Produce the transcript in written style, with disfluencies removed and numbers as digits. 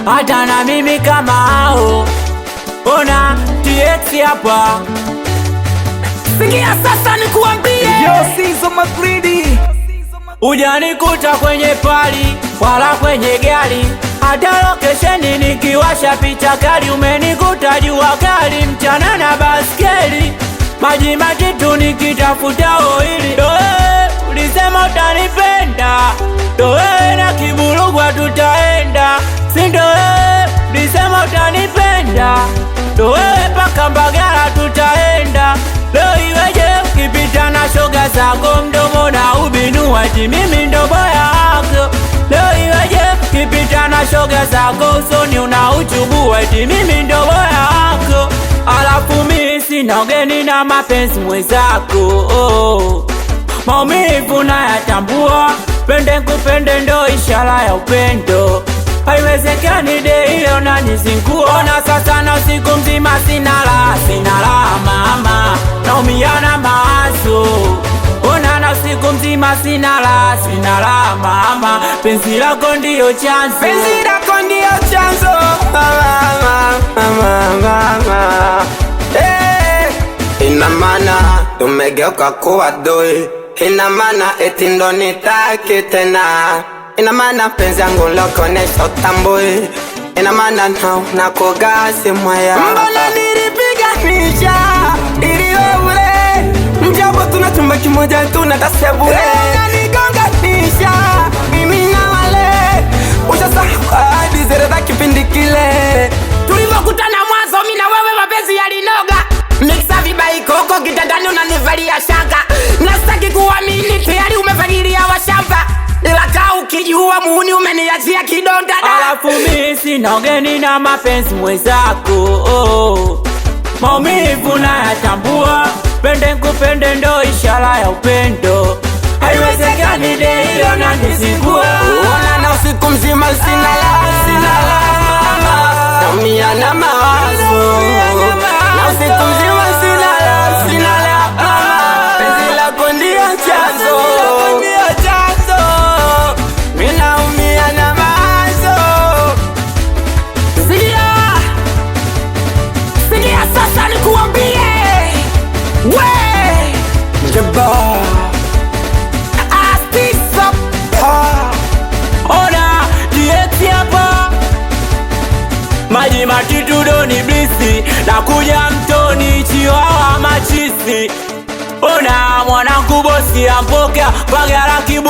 Hata na mimi kama hao, ona TX hapa. Sikia sasa nikuambie, Yo Sizo Magridi, hujanikuta kwenye pali wala kwenye gari, hata lokesheni nikiwasha picha kali. Umenikuta jua kali mchana na baskeli, maji matitu nikitafuta oili. Doe ulisema utanipenda, doe na Kiburugwa tutaenda. Sindoe ulisema utanipenda, doe paka Mbagala tutaenda. Leo iweje ukipita na shoga zako mdomo na ubinu ati mimi ndo boya wako? Leo iweje ukipita na shoga zako usoni una uchubu ati mimi ndo boya wako? Alafu mimi sina ugeni na mapenzi mwenzako, maumivu nayatambua, pende kupende ndo ishara ya upendo. Haiwezekani ile unanizingua, na sasa na usiku mzima sina la mama, naumia na mawazo. Ona na usiku mzima sina la mama, penzi lako ndio chanzo, penzi lako ndio chanzo. Ina maana tumegeuka kuwa doi, ina maana eti ndo nitaki tena. Ina maana penzi yangu lokonesha utambui, ina maana na kugasi mwaya. Mbona nilipiganisha ili wewe, mjapo tuna chumba kimoja tunatasebule. Nanigonganisha mimi na wale, ushasahau hadi zile za kipindi kile tulivyokutana mwanzo. Mimi na wewe mapenzi yalinoga, mixa vibai koko kitandani unanivalia shaka. Nastaki kuamini tayari umefagilia washamba, ila kaa ukijua muuni umeniachia kidonda. Alafu mimi sina ugeni na mapenzi mwenzako, maumivu nayatambua, pende kupende ndo ishara ya upendo. Haiwezekani ile unanizingua, ona na usiku mzima sina la naumia na mawazo. Na usiku mzima sina la penzi lako ndio chanzo, mimi naumia na mawazo. Sikia sasa nikuambie, we Jeba Astisa ona TX hapa, maji matitu doni blisi, na kuja mtoni Chiwawa machisi. Ona mwanangu bosi ampokea Mbagala Kiburugwa.